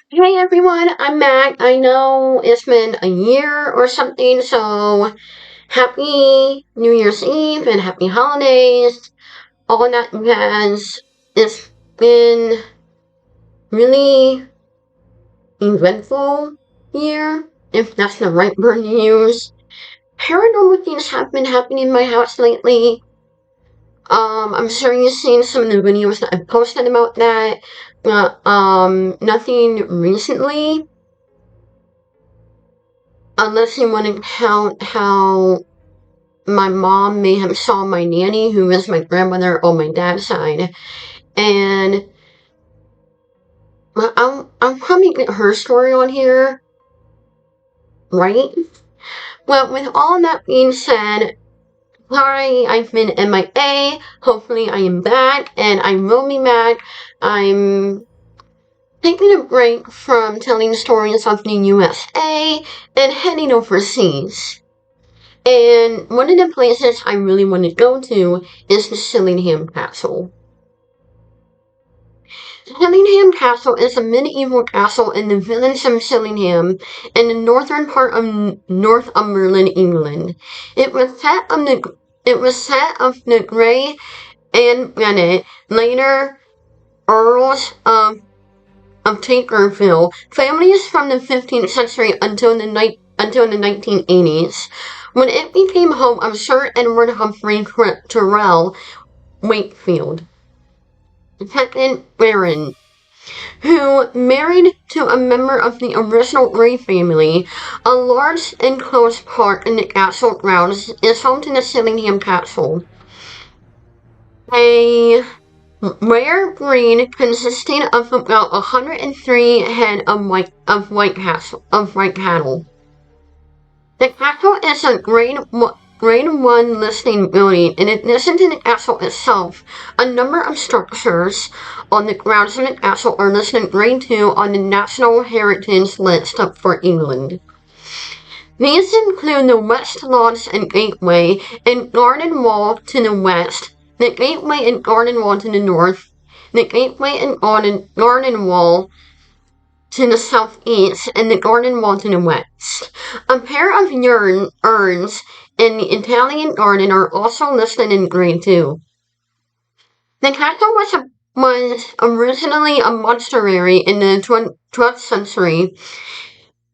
Hey everyone, I'm Mac. I know it's been a year or something, so happy New Year's Eve and happy holidays. All that jazz. It's been really eventful year, if that's the right word to use. Paranormal things have been happening in my house lately. I'm sure you've seen some of the videos that I've posted about that, but nothing recently. Unless you want to count how my mom may have saw my nanny, who is my grandmother on my dad's side, and I'm probably get her story on here, right? Well, with all that being said, sorry I've been MIA. Hopefully I am back, and I will be back. I'm taking a break from telling stories of the USA and heading overseas. And one of the places I really want to go to is the Chillingham Castle. Chillingham Castle is a medieval castle in the village of Chillingham in the northern part of Northumberland, England. It was set of the Grey and Bennett, later Earls of Tankerville, families from the 15th century until the 1980s, when it became home of Sir Edward Humphrey Tyrrell Wakefield, second Baron, who married to a member of the original Grey family. A large enclosed park in the castle grounds is home to the Chillingham Castle, a rare breed consisting of about 103 head of white cattle. The castle is a Grade 1 listing building. In addition to the castle itself, a number of structures on the grounds of the castle are listed Grade 2 on the National Heritage List for England. These include the West Lodge and Gateway and Garden Wall to the west, the Gateway and Garden Wall to the north, the Gateway and Garden Wall to the southeast, and the Garden Wall to the west. A pair of urns in the Italian garden are also listed in Grade 2. The castle was originally a monastery in the 12th century.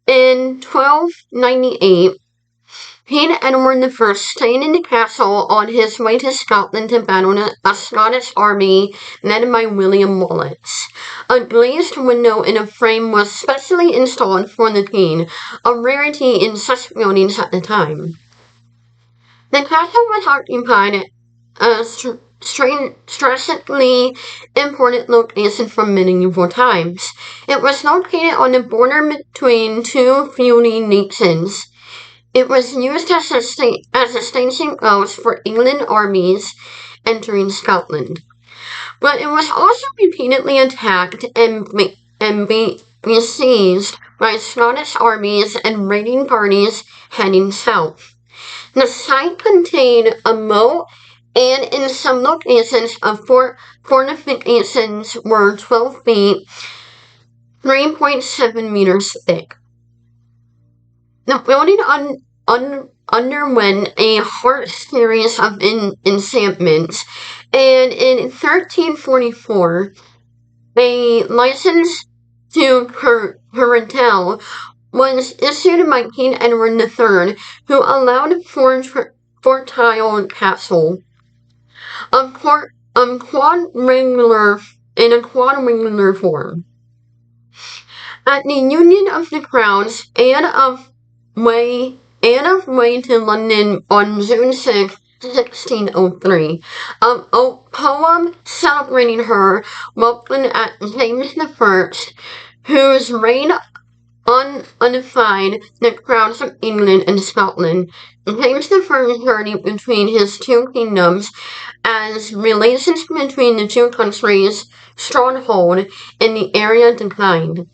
In 1298, King Edward I stayed in the castle on his way to Scotland to battle a Scottish army led by William Wallace. A glazed window in a frame was specially installed for the king, a rarity in such buildings at the time. The castle was occupied at a strategically important location from medieval times. It was located on the border between two feuding nations. It was used as a staging ground for England armies entering Scotland. But it was also repeatedly attacked and besieged by Scottish armies and raiding parties heading south. The site contained a moat, and in some locations of fortifications were 12 feet, 3.7 meters thick. The building underwent a harsh series of encampments, and in 1344, a license to curtail was issued by King Edward III, who allowed Fortile Castle, a quadrangular form. At the Union of the Crowns and of way to London on June 6, 1603. A poem celebrating her welcomed at James I, whose reign unified the crowns of England and Scotland. James I's journey between his two kingdoms as relations between the two countries stronghold in the area declined.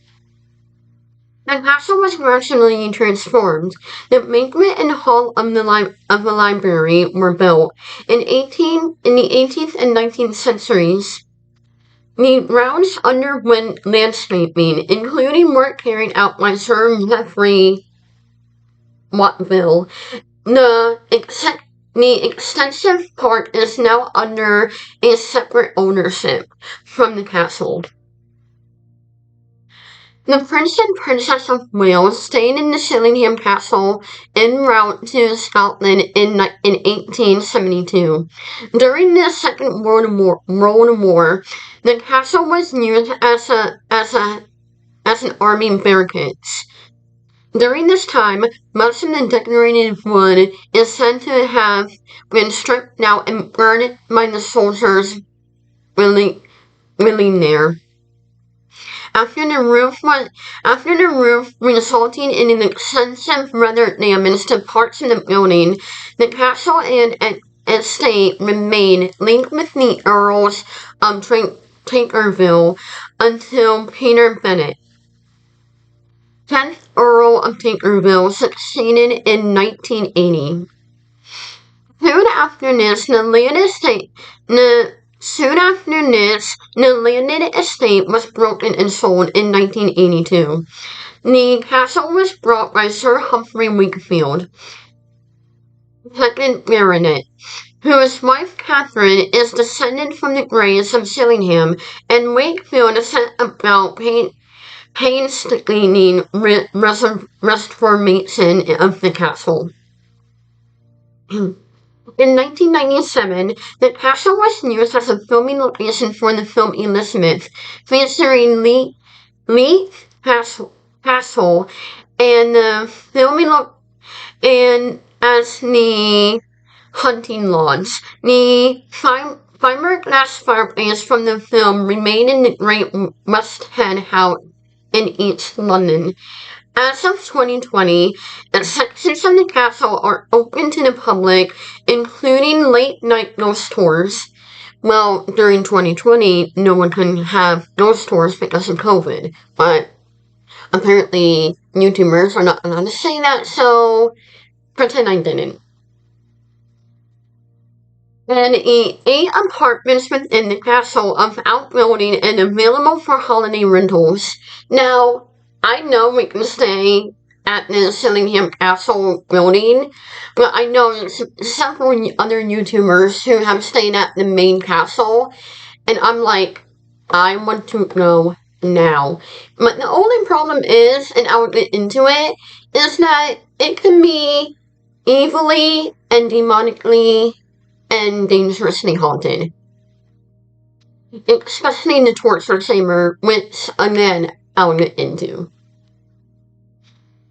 The castle was gradually transformed. The banquet and hall of the library were built in the 18th and 19th centuries. The grounds underwent landscaping, including work carried out by Sir Geoffrey Watteville. The extensive park is now under a separate ownership from the castle. The Prince and Princess of Wales stayed in the Chillingham Castle en route to Scotland in 1872. During the Second World War, the castle was used as an army barracks. During this time, most of the decorated wood is said to have been stripped out and burned by the soldiers living there. After the roof resulting in an extensive weather damage to parts of the building, the castle and estate remained linked with the Earls of Tankerville until Peter Bennett, 10th Earl of Tankerville, succeeded in 1980. Soon after this, the landed estate was broken and sold in 1982. The castle was bought by Sir Humphrey Wakefield, 2nd Baronet, whose wife Catherine is descended from the Greys of Chillingham, and Wakefield set about painstaking restoration of the castle. In 1997, the castle was used as a filming location for the film Elizabeth, featuring Leith Castle and the and as the hunting lodge. The fiberglass fireplace from the film remained in the Great West End House in East London. As of 2020, sections of the castle are open to the public, including late-night ghost tours. Well, during 2020, no one can have ghost tours because of COVID, but apparently YouTubers are not allowed to say that, so pretend I didn't. And 8 apartments within the castle of outbuilding and available for holiday rentals. Now, I know we can stay at the Chillingham Castle building, but I know several other YouTubers who have stayed at the main castle, and I'm like, I want to go now. But the only problem is, and I'll get into it, is that it can be evilly and demonically and dangerously haunted. Especially in the torture chamber, which, again, I'll get into.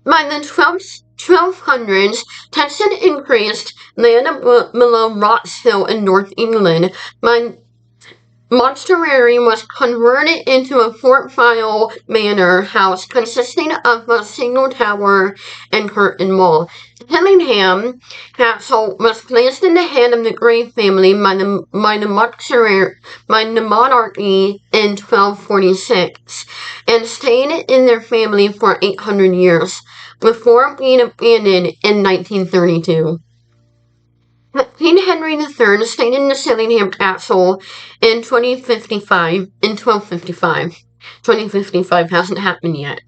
By the 1200s, tension increased land below Rotshill in North England. Monastery was converted into a Fort File manor house consisting of a single tower and curtain wall. Chillingham Castle was placed in the hand of the Grey family by the monarchy in 1246 and stayed in their family for 800 years before being abandoned in 1932. King Henry III stayed in the Chillingham Castle in 1255. 2055 hasn't happened yet.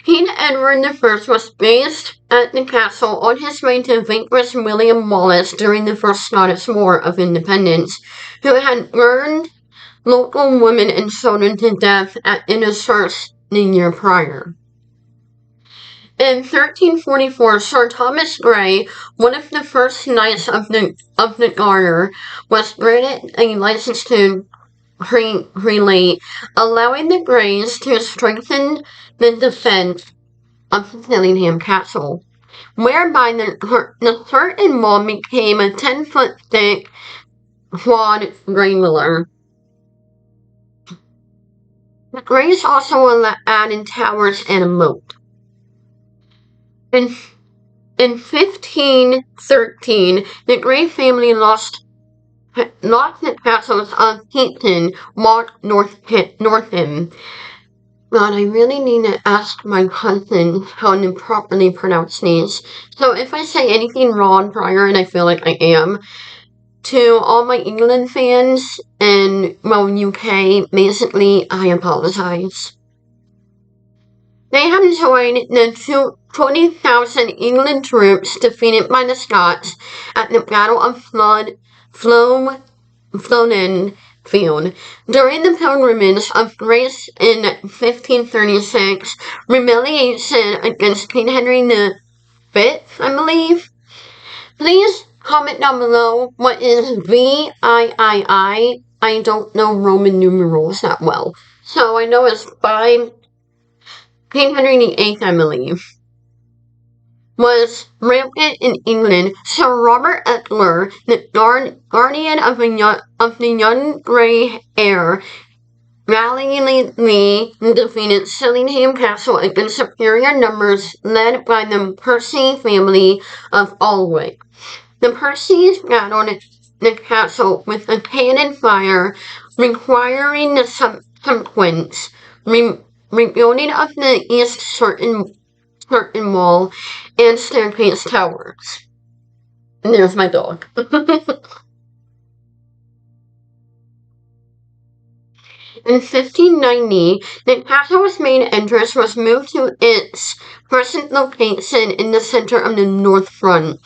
King Edward I was based at the castle on his way to vanquish William Wallace during the First Scottish War of Independence, who had burned local women and children to death in a church the year prior. In 1344, Sir Thomas Grey, one of the first knights of the Garter, was granted a license to relate, allowing the Greys to strengthen the defense of Chillingham Castle, whereby the curtain wall became a 10-foot thick quad granular. The Greys also added towers and a moat. In 1513, the Grey family lost the castles of Heaton, Northam. God, I really need to ask my cousin how to properly pronounce these. So if I say anything wrong prior, and I feel like I am, To all my England fans and, well, UK, basically, I apologize. They have joined the 20,000 England troops defeated by the Scots at the Battle of Flodden Field. During the Pilgrimage of Grace in 1536, rebellion against King Henry V, I believe. Please comment down below what is VIII. I don't know Roman numerals that well. So I know it's by King Henry VIII, I believe, was rampant in England. Sir Robert Eckler, the guardian of the young grey heir, valiantly defeated Chillingham Castle against superior numbers led by the Percy family of Alwick. The Percys battled the castle with a cannon fire, requiring the subsequent rebuilding of the east curtain wall and staircase towers. And there's my dog. In 1590, the castle's main entrance was moved to its present location in the center of the north front,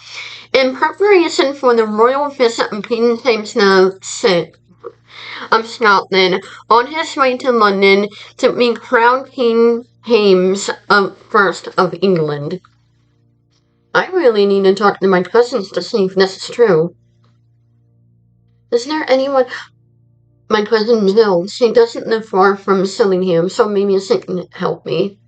in preparation for the royal visit of King James VI of Scotland on his way to London to be crowned King James I of England. I really need to talk to my cousins to see if this is true. Is there anyone... My cousin Jill, she doesn't live far from Chillingham, so maybe she can help me.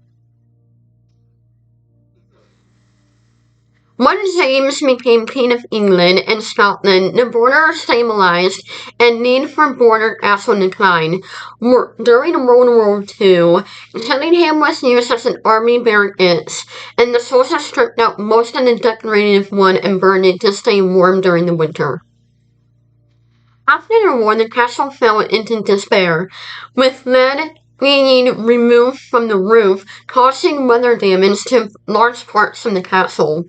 When James became King of England and Scotland, the border stabilized and need for border castle declined. During World War II, Chillingham was used as an army barracks, and the soldiers stripped out most of the decorative wood and burned it to stay warm during the winter. After the war, the castle fell into despair, with lead being removed from the roof, causing weather damage to large parts of the castle.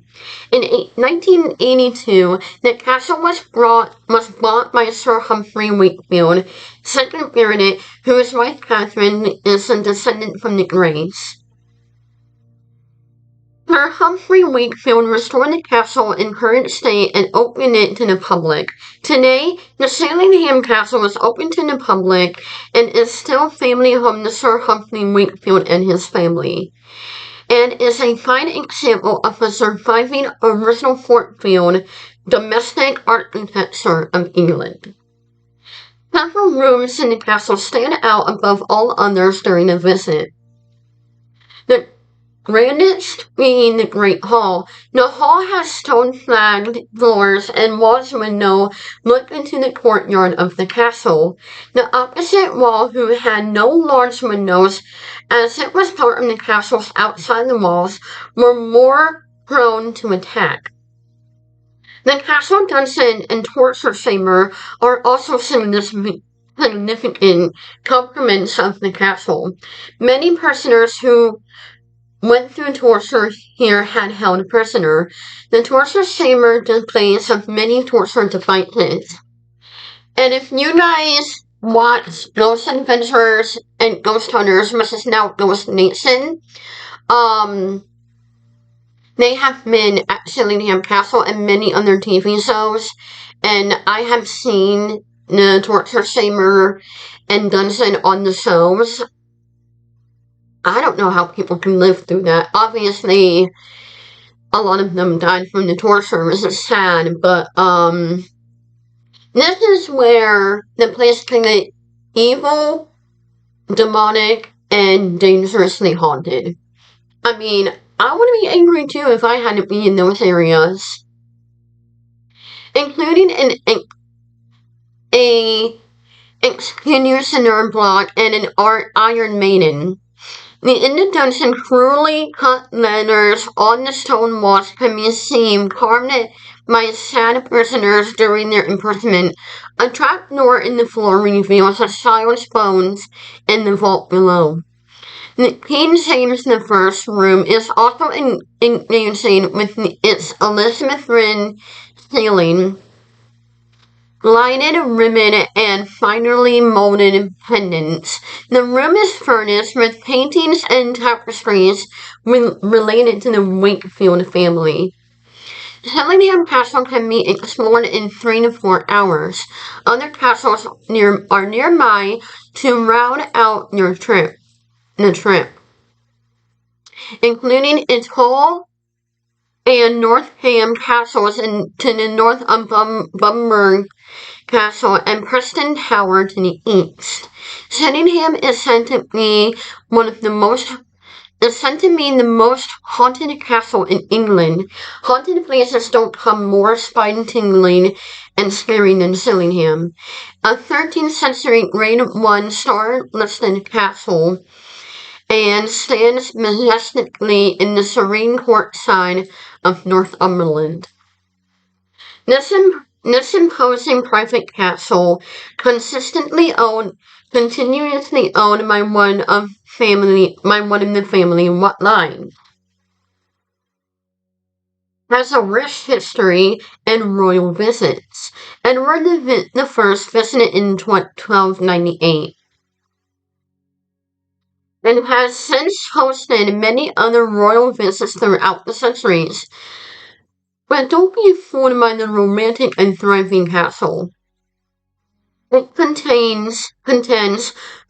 In 1982, the castle was bought by Sir Humphrey Wakefield, second Baronet, whose wife Catherine is a descendant from the Greys. Sir Humphrey Wakefield restored the castle in current state and opened it to the public. Today, the Chillingham Castle is open to the public and is still family home to Sir Humphrey Wakefield and his family, and is a fine example of a surviving original Fort Field domestic architecture of England. Several rooms in the castle stand out above all others during a visit. The grandest being the Great Hall. The hall has stone-flagged floors and walls window look into the courtyard of the castle. The opposite wall, who had no large windows, as it was part of the castle's outside the walls, were more prone to attack. The castle dungeon and torture chamber are also significant complements of the castle. Many prisoners who went through torture here had held prisoner. The torture chamber displays of many torture devices. And if you guys watch Ghost Adventures and Ghost Hunters, which is now Ghost Nation, they have been at Chillingham Castle and many other TV shows, and I have seen the torture chamber and dungeon on the shows. I don't know how people can live through that. Obviously, a lot of them died from the torture, which is sad, but, this is where the place can get evil, demonic, and dangerously haunted. I mean, I would be angry too if I had to be in those areas. Including a executioner block and an Iron Maiden. In the dungeon, cruelly cut letters on the stone walls can be seen carved by sad prisoners during their imprisonment. A trapdoor in the floor reveals a child's bones in the vault below. The King James I room is also engaging with its Elizabethan ceiling, lighted ribbon, and finely molded pendants. The room is furnished with paintings and tapestries related to the Wakefield family. Chillingham Castle can be explored in 3 to 4 hours. Other castles are nearby to round out the trip, including Atoll and Northam castles to the north of Bumberg Castle and Preston Tower to the east. Chillingham is said to be the most haunted castle in England. Haunted places don't come more spine-tingling and scary than Chillingham. A 13th century Grade 1 star-listed castle and stands majestically in the serene courtside of Northumberland. This imposing private castle, continuously owned by one of the family line, has a rich history and royal visits. Edward the First visited in 1298 and has since hosted many other royal visits throughout the centuries. But don't be fooled by the romantic and thriving castle. It contains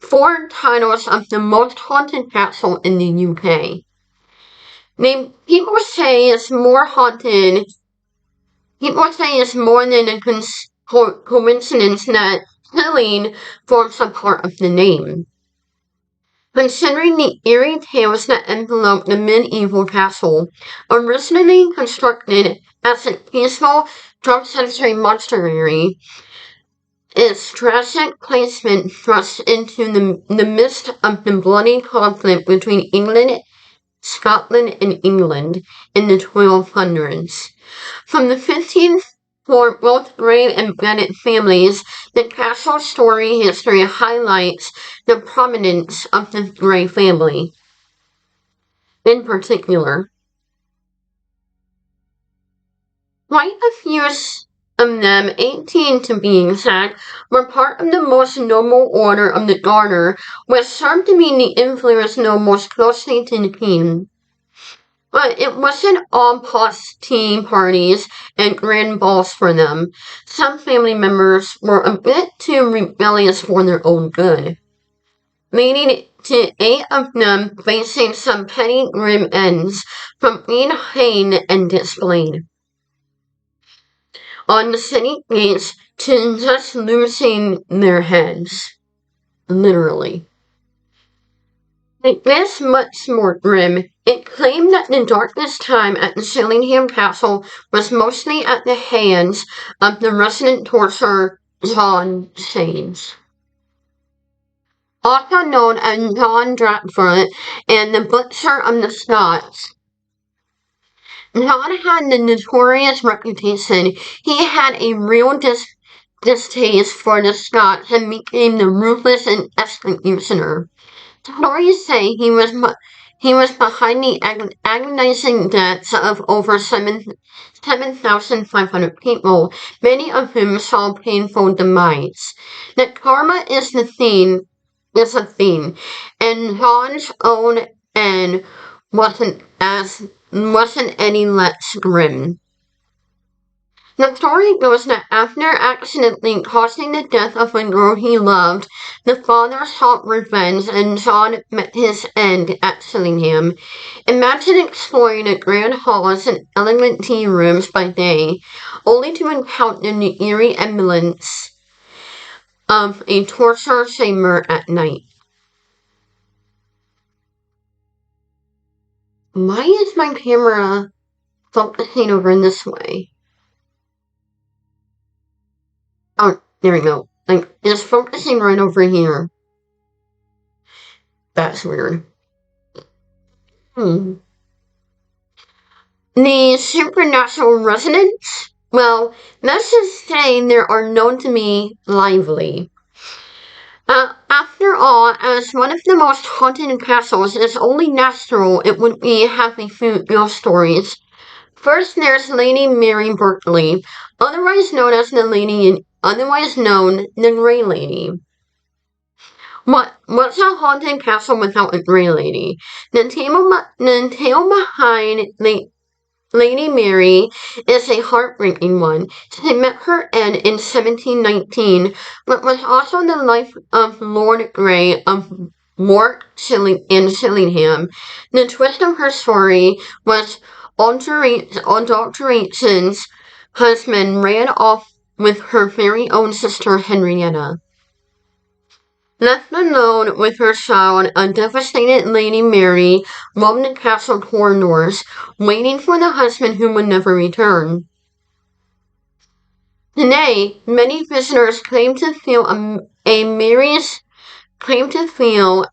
4 titles of the most haunted castle in the UK. People say it's more haunted. People say it's more than a coincidence that Chilling forms a part of the name. Considering the eerie tales that envelope the medieval castle, originally constructed as a peaceful 12th century monastery, its tragic placement thrust into the midst of the bloody conflict between Scotland and England in the 1200s. From the 15th for both Grey and Bennett families, the castle story history highlights the prominence of the Grey family. In particular, quite a few of them, 18 to be exact, were part of the most noble order of the Garter, which served to be the influence known most closely to the king. But it wasn't all tea parties and grand balls for them. Some family members were a bit too rebellious for their own good, leading to 8 of them facing some petty grim ends from being hanged and displayed on the city gates to just losing their heads. Literally. It gets much more grim. It claimed that the darkest time at the Chillingham Castle was mostly at the hands of the resident torturer John Shanes, also known as John Drakeford and the Butcher of the Scots. John had the notorious reputation. He had a real distaste for the Scots and became the ruthless and executioner. Stories say he was behind the agonizing deaths of over 7,500 people, many of whom saw painful demise. That karma is a theme, and John's own end wasn't any less grim. The story goes that after accidentally causing the death of a girl he loved, the father sought revenge and John met his end at Chillingham. Imagine exploring the grand halls and elegant tea rooms by day, only to encounter the eerie emblems of a torture chamber at night. Why is my camera focusing over this way? Oh, there we go. Like, it's focusing right over here. That's weird. The supernatural residents? Well, let's just say they are known to be lively. After all, as one of the most haunted castles, it's only natural it would be having ghost stories. First, there's Lady Mary Berkeley, otherwise known as the Lady otherwise known the Grey Lady. What's a haunted castle without a Grey Lady? The tale behind Lady Mary is a heartbreaking one. She met her end in 1719, but was also the life of Lord Grey of in Chillingham. The twist of her story was adulteration's husband ran off with her very own sister Henrietta. Left alone with her child, a devastated Lady Mary roamed the castle corridors, waiting for the husband who would never return. Today, many visitors claim to feel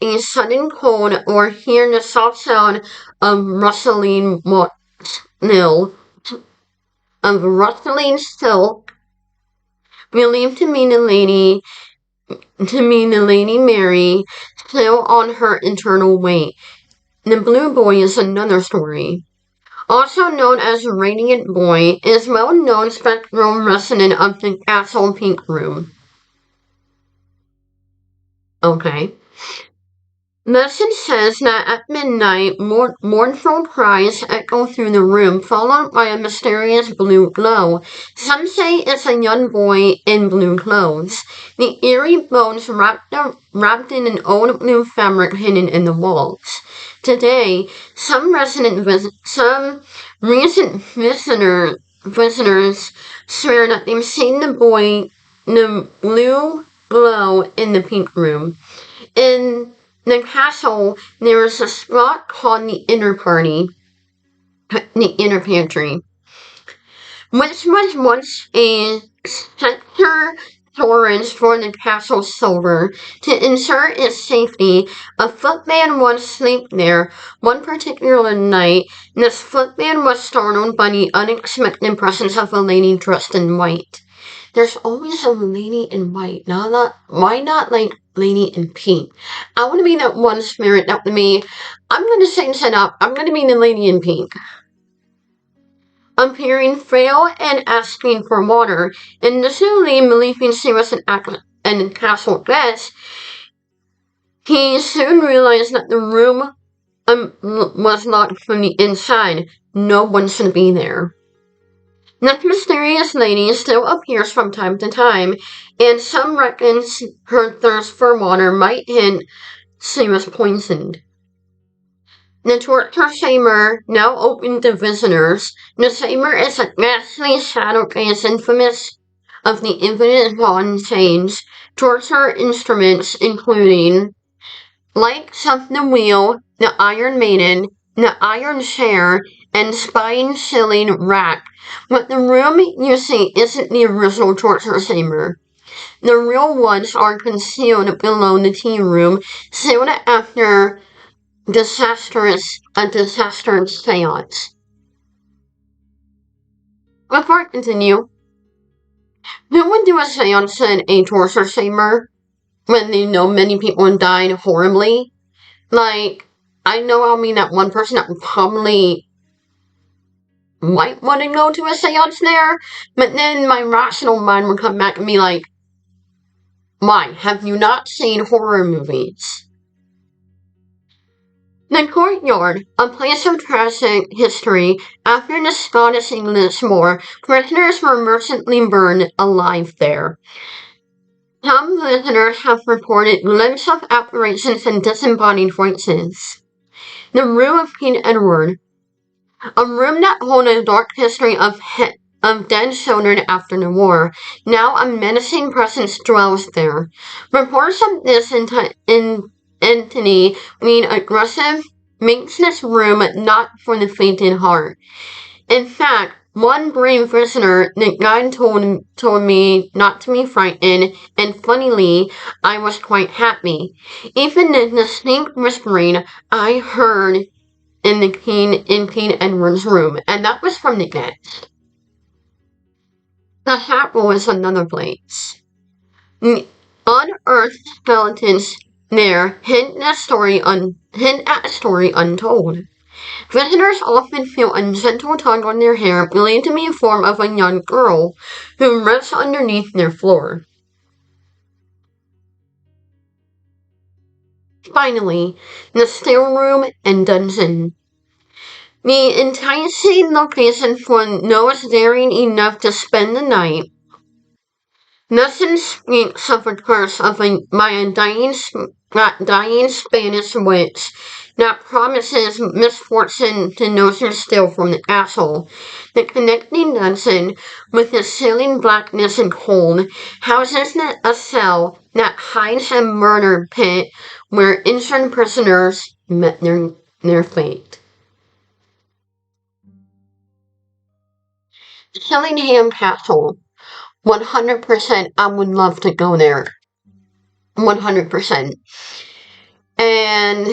a sudden cold or hear the soft sound of rustling silk, believed to mean the Lady Mary, still on her eternal way. The Blue Boy is another story. Also known as the Radiant Boy, is well-known spectral resident of the Castle Pink Room. Okay. Legend says that at midnight, mournful cries echo through the room, followed by a mysterious blue glow. Some say it's a young boy in blue clothes. The eerie bones wrapped in an old blue fabric hidden in the walls. Today, some recent visitors swear that they've seen the blue glow in the pink room. In the castle, there is a spot called the inner pantry, which was once a sector storage for the castle's silver. To ensure its safety, a footman once slept there. One particular night, this footman was startled by the unexpected presence of a lady dressed in white. There's always a lady in white. Why not like lady in pink? I want to be that one spirit that would be, I'm going to change it up. I'm going to be the lady in pink. Appearing frail and asking for water. Initially believing she was an castle guest, he soon realized that the room was locked from the inside. No one should be there. That mysterious lady still appears from time to time, and some reckon her thirst for water might hint she was poisoned. The torture chamber, now open to visitors. The chamber is a ghastly shadow case infamous of the infinite bond change, torture instruments including lights of the wheel, the Iron Maiden, the iron chair, and spine-chilling rack. But the room you see isn't the original torture chamber. The real ones are concealed below the tea room, sealed after a disastrous seance. Before I continue, who would do a seance in a torture chamber when many people died horribly? Like, I know I'll mean that one person that probably might want to go to a seance there, but then my rational mind would come back and be like, why? Have you not seen horror movies? The courtyard, a place of tragic history. After the Scottish-English War, prisoners were mercilessly burned alive there. Some visitors have reported glimpses of apparitions and disembodied voices. The Room of King Edward, a room that holds a dark history of dead children after the war. Now a menacing presence dwells there. Reports of this entity being aggressive makes this room not for the faint in heart. In fact, one brave prisoner, the guide told me not to be frightened, and funnily, I was quite happy. Even the distinct whispering I heard in King Edward's room, and that was from the guest. The chapel is another place. The unearthed skeletons there hint at a story untold. Visitors often feel a gentle tug on their hair, believed to be a form of a young girl who rests underneath their floor. Finally, the stateroom and dungeon. The enticing location for those daring enough to spend the night. Nothing speaks of a curse by a dying Spanish witch that promises misfortune to those who steal from the castle. The connecting dungeon, with its ceiling blackness and cold, houses a cell that hides a murder pit where innocent prisoners met their fate. Chillingham Castle. 100% I would love to go there. 100%. And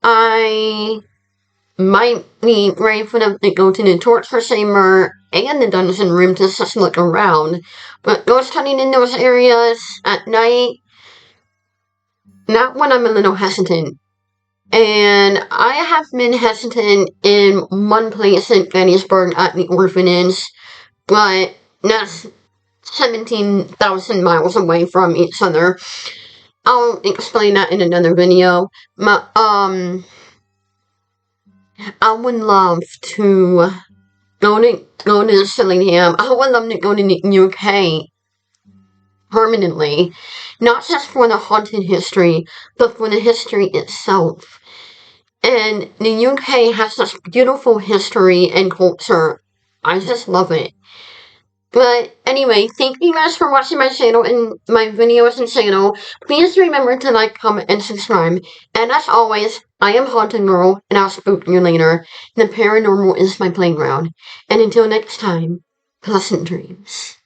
I might be brave enough to go to the torture chamber and the dungeon room to just look around. But ghost hunting in those areas at night, not when I'm a little hesitant. And I have been hesitant in one place in Gettysburg at the orphanage, but that's 17,000 miles away from each other. I'll explain that in another video. But, I would love to go to Chillingham. I would love to go to the UK permanently. Not just for the haunted history, but for the history itself. And the UK has such beautiful history and culture. I just love it. But anyway, thank you guys for watching my channel and my videos and channel. Please remember to like, comment, and subscribe. And as always, I am Haunted Girl, and I'll spook you later. The paranormal is my playground. And until next time, pleasant dreams.